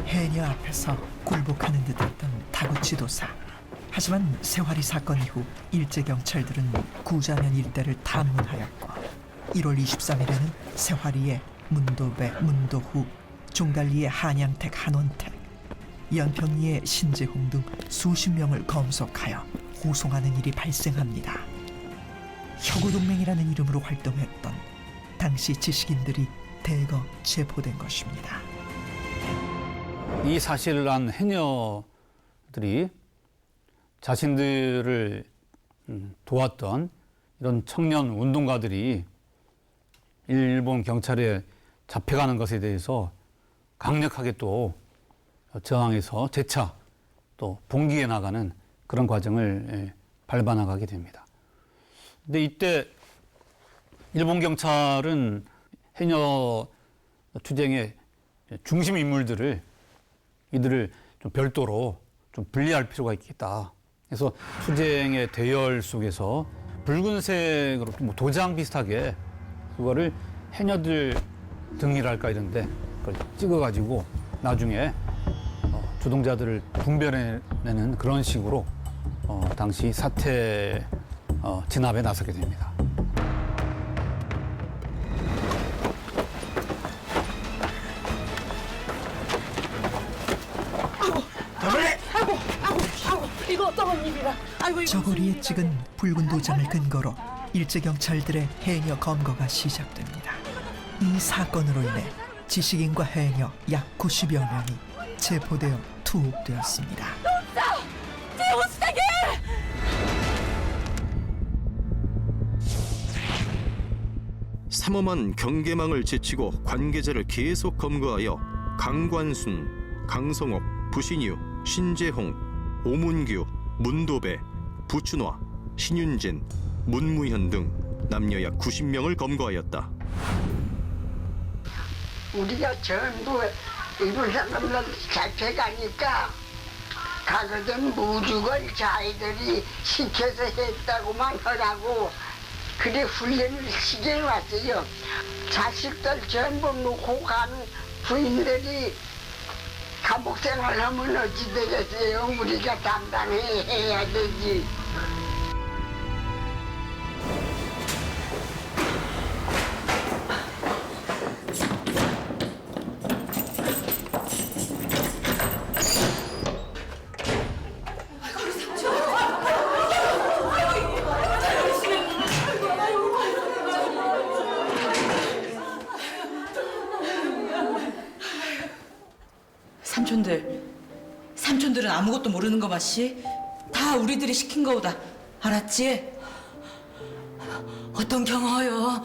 [SPEAKER 7] 해녀 앞에서 굴복하는 듯했던 다구 지도사. 하지만 세화리 사건 이후 일제경찰들은 구자면 일대를 탐문하였고 1월 23일에는 세화리의 문도배, 문도후, 종달리의 한양택, 한원택, 연평리의 신재홍 등 수십 명을 검속하여 호송하는 일이 발생합니다. 혁우동맹이라는 이름으로 활동했던 당시 지식인들이 대거 체포된 것입니다.
[SPEAKER 11] 이 사실을 안 해녀들이 자신들을 도왔던 이런 청년 운동가들이 일본 경찰에 잡혀가는 것에 대해서 강력하게 또 저항해서 재차 또 봉기해 나가는 그런 과정을 밟아 나가게 됩니다. 근데 이때 일본 경찰은 해녀 투쟁의 중심 인물들을 이들을 좀 별도로 좀 분리할 필요가 있겠다. 그래서 투쟁의 대열 속에서 붉은색으로 뭐 도장 비슷하게 그거를 해녀들 등이랄까 이런데 그걸 찍어가지고 나중에 주동자들을 분별해내는 그런 식으로 당시 사태 진압에 나서게 됩니다.
[SPEAKER 3] 이거 어떤 일이라?
[SPEAKER 7] 저고리에 찍은 붉은 도장을 근거로 일제경찰들의 해녀 검거가 시작됩니다. 이 사건으로 인해 지식인과 해녀 약 90여 명이 체포되어 투옥되었습니다.
[SPEAKER 3] 제호수장이!
[SPEAKER 10] 삼엄한 경계망을 제치고 관계자를 계속 검거하여 강관순, 강성옥, 부신유, 신재홍, 오문규, 문도배, 부춘화, 신윤진, 문무현 등 남녀 약 90명을 검거하였다.
[SPEAKER 9] 우리가 전부 일본 사람들 잡혀가니까 가거든 무죽을 자기들이 시켜서 했다고만 하라고 그래 훈련을 시켜왔어요. 자식들 전부 놓고 간 부인들이 감옥 생활하면 어찌 되겠어요? 우리가 담당해야 되지.
[SPEAKER 6] 삼촌들은 아무것도 모르는 거 맞시? 다 우리들이 시킨 거보다 알았지?
[SPEAKER 3] 어떤 경허요?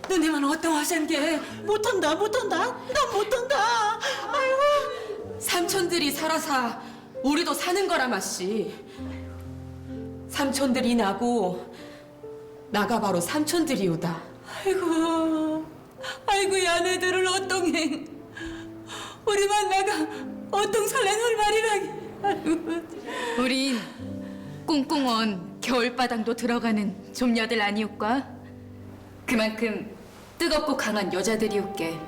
[SPEAKER 3] 너네만 어떤 화생게 못한다 나 못한다. 아이고.
[SPEAKER 13] 삼촌들이 살아사 우리도 사는 거라 마씨. 삼촌들이 나고 나가 바로 삼촌들이오다.
[SPEAKER 3] 아이고 야네들을 어똥해. 우리만 나가 어똥 설레는 말이라기.
[SPEAKER 13] 우린 꽁꽁언 겨울바당도 들어가는 좀녀들 아니올까? 그만큼 뜨겁고 강한 여자들이올게.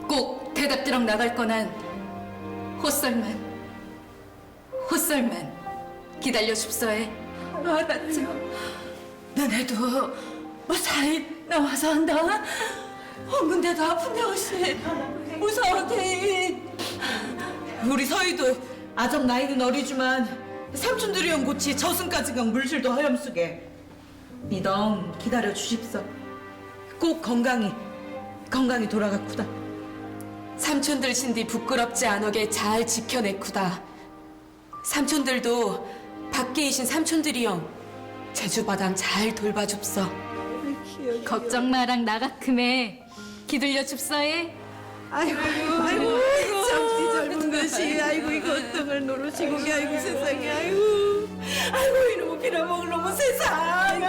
[SPEAKER 13] 꼭 대답들랑 나갈 거난 헛설만 기다려 줍소해.
[SPEAKER 3] 알았죠. 너네도 뭐 사일 나와서 한다. 근데도 아픈데 혹시 무서워게.
[SPEAKER 1] 우리 서희도 아적 나이는 어리지만 삼촌들이 온 고치 저승까지가 물질도 허염수게. 미덩 기다려 주십소. 꼭 건강히 돌아가쿠다.
[SPEAKER 13] 삼촌들 신디 부끄럽지 않게 잘 지켜내쿠다. 삼촌들도 밖에 계신 삼촌들이영 제주바당 잘 돌봐줍서. 걱정 마랑 나가큼에 기들려 줍서에.
[SPEAKER 1] 아이고 참지 젊은 것이. 아이고 이거 어떤 노릇이고. 아이고 세상에. 아이고 이놈의 빌어먹을 놈의 세상.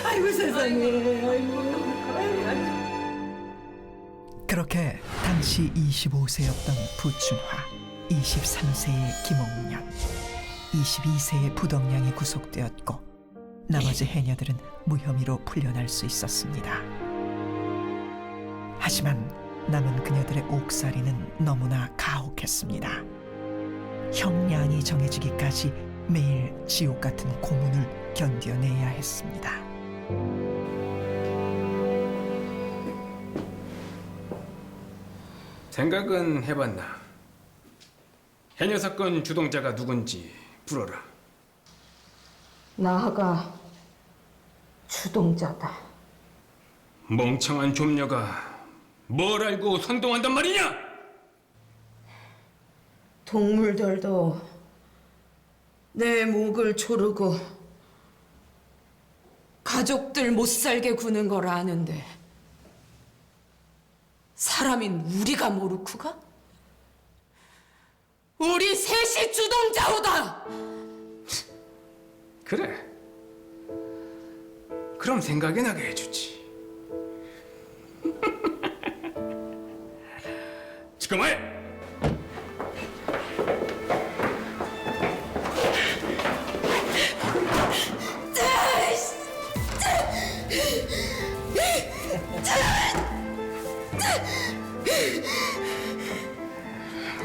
[SPEAKER 1] 아이고 세상에.
[SPEAKER 7] 그렇게 당시 25세였던 부춘화, 23세의 김옥년, 22세의 부덕량이 구속되었고 나머지 해녀들은 무혐의로 풀려날 수 있었습니다. 하지만 남은 그녀들의 옥살이는 너무나 가혹했습니다. 형량이 정해지기까지 매일 지옥 같은 고문을 견뎌내야 했습니다.
[SPEAKER 12] 생각은 해봤나? 해녀 사건 주동자가 누군지 불어라.
[SPEAKER 3] 나가 주동자다.
[SPEAKER 12] 멍청한 좀녀가 뭘 알고 선동한단 말이냐?
[SPEAKER 1] 동물들도 내 목을 조르고 가족들 못 살게 구는 걸 아는데 사람인 우리가 모르쿠가? 우리 셋이 주동자오다.
[SPEAKER 12] 그래. 그럼 생각이 나게 해주지. 지금 해!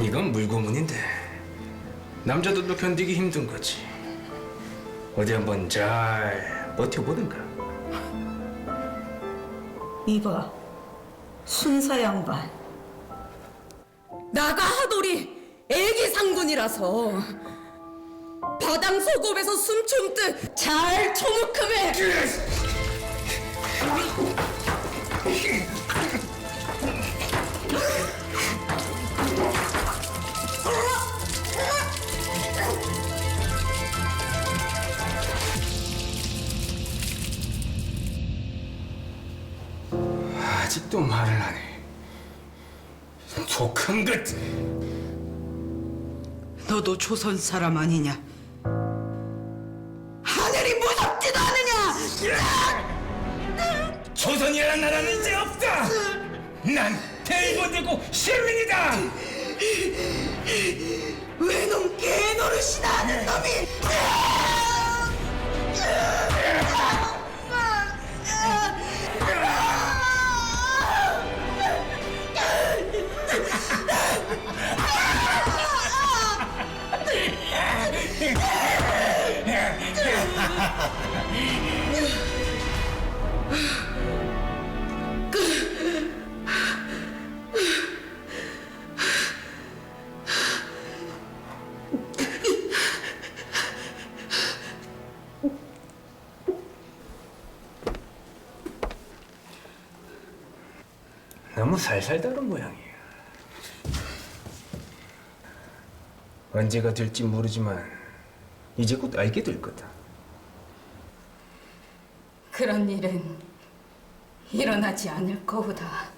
[SPEAKER 12] 이건 물고문인데 남자들도 견디기 힘든 거지. 어디 한번 잘 버텨보든가.
[SPEAKER 1] 이봐, 순사 양반. 나가 하돌이 애기 상군이라서 바당 속업에서 숨춤듯 잘 처묵음해.
[SPEAKER 12] 아직도 말을 안 해. 독한 것.
[SPEAKER 1] 너도 조선 사람 아니냐? 하늘이 무섭지도 않으냐?
[SPEAKER 12] 조선이라는 나라는 이제 없다. 난 대일본되고 시민이다.
[SPEAKER 1] 왜놈 개노릇이나 하는 놈이?
[SPEAKER 12] 너무 살살 다른 모양이야. 언제가 될지 모르지만 이제 곧 알게 될 거다.
[SPEAKER 13] 그런 일은 일어나지 않을 거우다.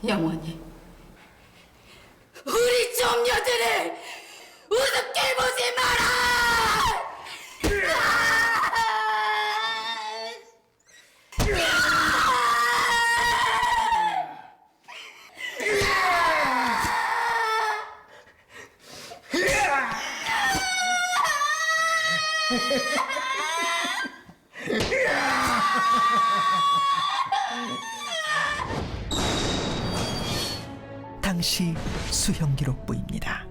[SPEAKER 13] 영원히.
[SPEAKER 1] 우리 좀녀들을 우습게 보지 마라!
[SPEAKER 7] 당시 수형 기록부입니다.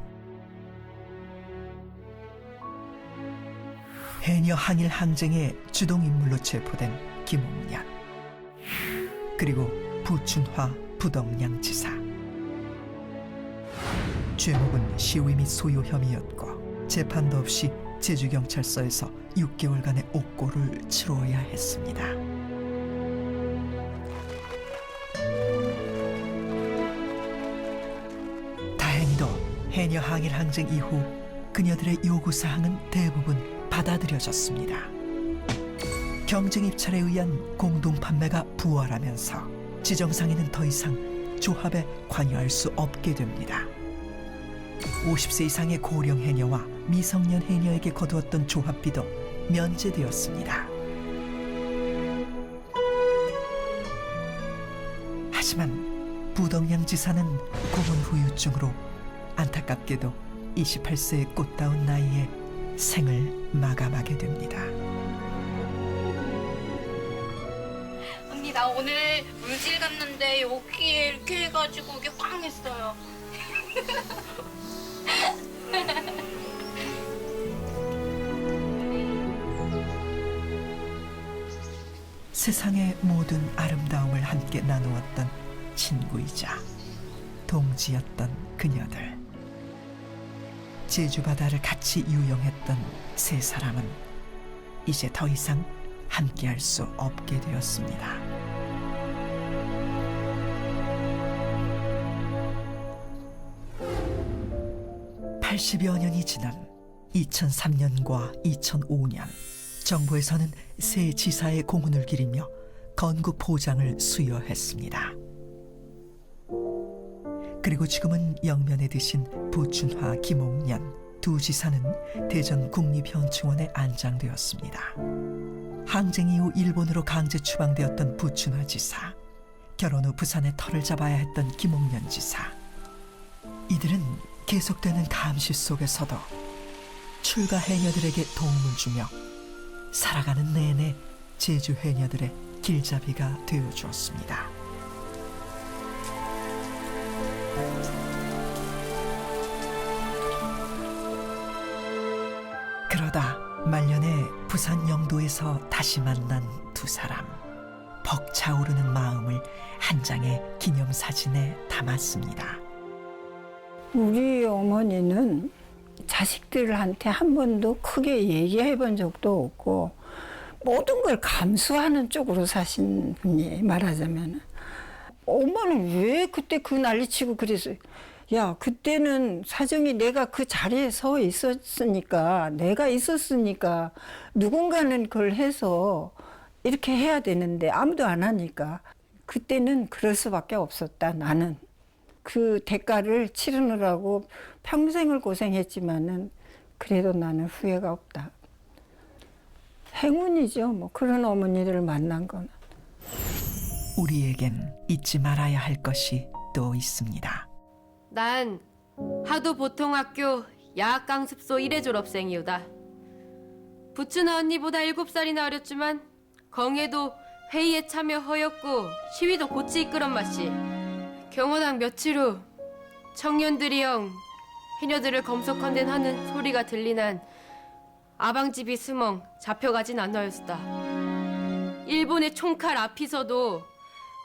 [SPEAKER 7] 해녀 항일 항쟁의 주동 인물로 체포된 김옥년, 그리고 부춘화 부덕량지사. 죄목은 시위 및 소요 혐의였고 재판도 없이 제주경찰서에서 6개월간의 옥고를 치루어야 했습니다. 다행히도 해녀 항일 항쟁 이후 그녀들의 요구사항은 대부분 받아들여졌습니다. 경쟁 입찰에 의한 공동 판매가 부활하면서 지정상인은 더 이상 조합에 관여할 수 없게 됩니다. 50세 이상의 고령 해녀와 미성년 해녀에게 거두었던 조합비도 면제되었습니다. 하지만 부덕량지사는 고문 후유증으로 안타깝게도 28세의 꽃다운 나이에 생을 마감하게 됩니다.
[SPEAKER 18] 언니 나 오늘 물질 갔는데 여기에 이렇게 해가지고 이게 꽝 했어요.
[SPEAKER 7] 세상의 모든 아름다움을 함께 나누었던 친구이자 동지였던 그녀들. 제주 바다를 같이 유영했던 세 사람은 이제 더 이상 함께할 수 없게 되었습니다. (80여) 년이 지난 2003년과 2005년, 정부에서는 새 지사의 공훈을 기리며 건국 포장을 수여했습니다. 그리고 지금은 영면에 드신 부춘화, 김옥년 두 지사는 대전 국립현충원에 안장되었습니다. 항쟁 이후 일본으로 강제 추방되었던 부춘화 지사, 결혼 후 부산에 터를 잡아야 했던 김옥년 지사, 이들은 계속되는 감시 속에서도 출가 해녀들에게 도움을 주며 살아가는 내내 제주 해녀들의 길잡이가 되어주었습니다. 그러다 말년에 부산 영도에서 다시 만난 두 사람. 벅차오르는 마음을 한 장의 기념사진에 담았습니다.
[SPEAKER 19] 우리 어머니는 자식들한테 한 번도 크게 얘기해 본 적도 없고 모든 걸 감수하는 쪽으로 사신 분이에요. 말하자면 엄마는 왜 그때 그 난리치고 그랬어요. 야, 그때는 사정이 내가 그 자리에 서 있었으니까, 내가 있었으니까 누군가는 그걸 해서 이렇게 해야 되는데 아무도 안 하니까 그때는 그럴 수밖에 없었다. 나는 그 대가를 치르느라고 평생을 고생했지만은 그래도 나는 후회가 없다. 행운이죠. 뭐 그런 어머니를 만난 건.
[SPEAKER 7] 우리에겐 잊지 말아야 할 것이 또 있습니다.
[SPEAKER 20] 난 하도 보통학교 야학강습소 1회 졸업생이오다. 부춘아 언니보다 7살이나 어렸지만 경애도 회의에 참여하였고 시위도 고치 이끌은 맛이. 경호당 며칠 후 청년들이영 해녀들을 검속한댄 하는 소리가 들리난 아방집이 스멍 잡혀가진 않나였다. 일본의 총칼 앞이서도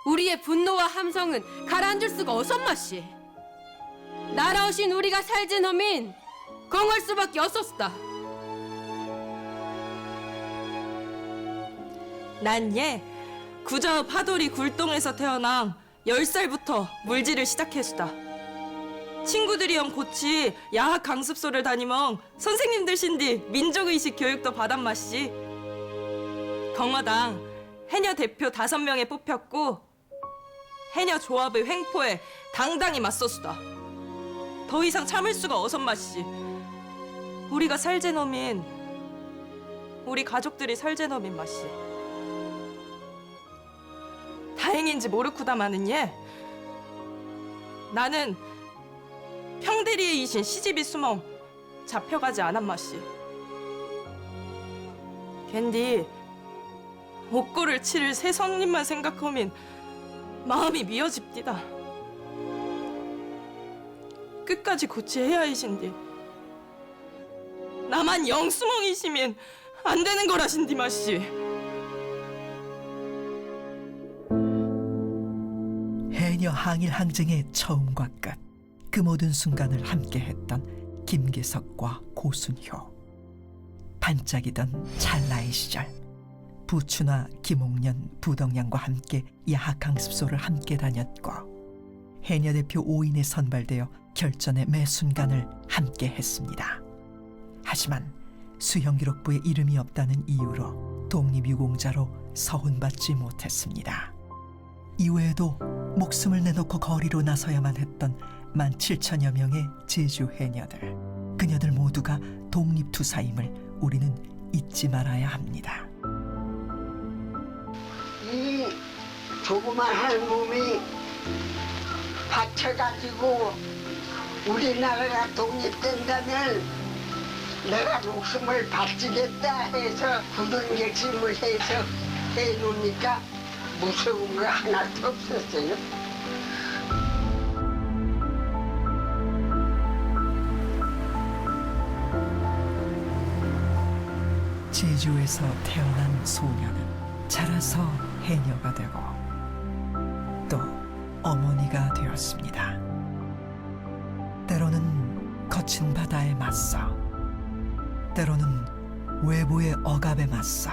[SPEAKER 20] 우리의 분노와 함성은 가라앉을 수가 없었마시. 날아오신 우리가 살진 험인 공할 수밖에 없었다.
[SPEAKER 2] 난 얘 구저 파돌이 굴동에서 태어나 10살부터 물질을 시작했수다. 친구들이랑 고치 야학 강습소를 다니멍 선생님들 신디 민족의식 교육도 받았마시. 경어당 해녀 대표 5명에 뽑혔고 해녀 조합의 횡포에 당당히 맞섰수다. 더 이상 참을 수가 없었마시. 우리가 살제놈인 우리 가족들이 살제놈인 마시. 다행인지 모르쿠다마는 예 나는 평대리에 이신 시집이 수멍 잡혀가지 않았마시. 겐디 옥고를 치를 새손님만 생각하면 마음이 미어집디다. 끝까지 고치해야 하신디. 나만 영수멍이시면 안 되는 거라신디 마씨.
[SPEAKER 7] 해녀 항일 항쟁의 처음과 끝, 그 모든 순간을 함께했던 김계석과 고순효. 반짝이던 찰나의 시절, 부추나 김옥년, 부덕량과 함께 야학강습소를 함께 다녔고 해녀 대표 5인에 선발되어 결전의 매 순간을 함께 했습니다. 하지만 수형기록부에 이름이 없다는 이유로 독립유공자로 서훈받지 못했습니다. 이외에도 목숨을 내놓고 거리로 나서야만 했던 17,000여 명의 제주 해녀들, 그녀들 모두가 독립투사임을 우리는 잊지 말아야 합니다.
[SPEAKER 9] 이 조그만한 몸이 받쳐가지고 우리나라가 독립된다면 내가 목숨을 바치겠다 해서 굳은 결심을 해서 해놓으니까 무서운 거 하나도 없었어요.
[SPEAKER 7] 제주에서 태어난 소녀는 자라서 해녀가 되고 또 어머니가 되었습니다. 때로는 거친 바다에 맞서, 때로는 외부의 억압에 맞서,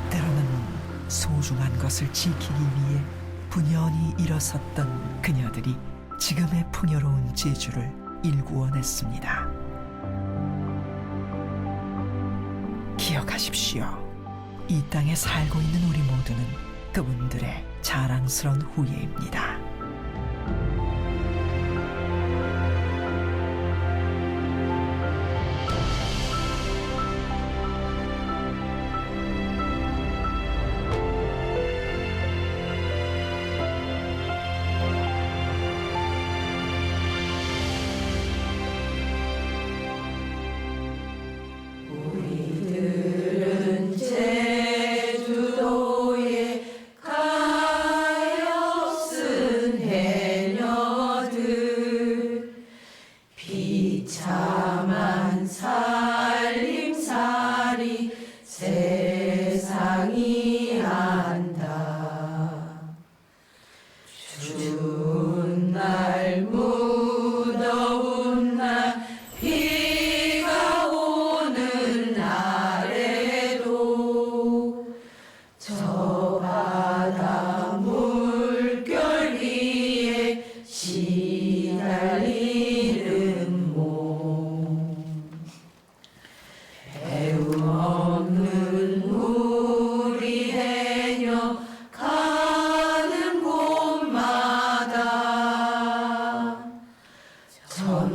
[SPEAKER 7] 때로는 소중한 것을 지키기 위해 분연히 일어섰던 그녀들이 지금의 풍요로운 제주를 일구어냈습니다. 기억하십시오. 이 땅에 살고 있는 우리 모두는 그분들의 자랑스러운 후예입니다.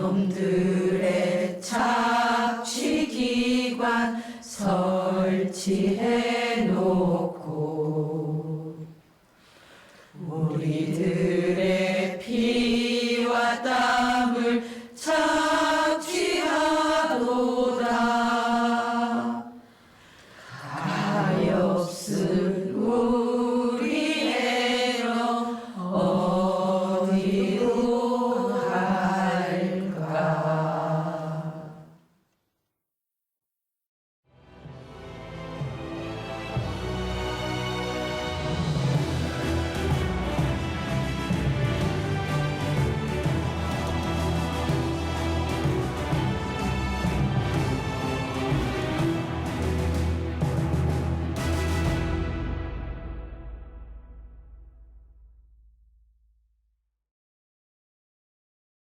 [SPEAKER 3] 저놈들의 착취기관 설치해놓고 우리들의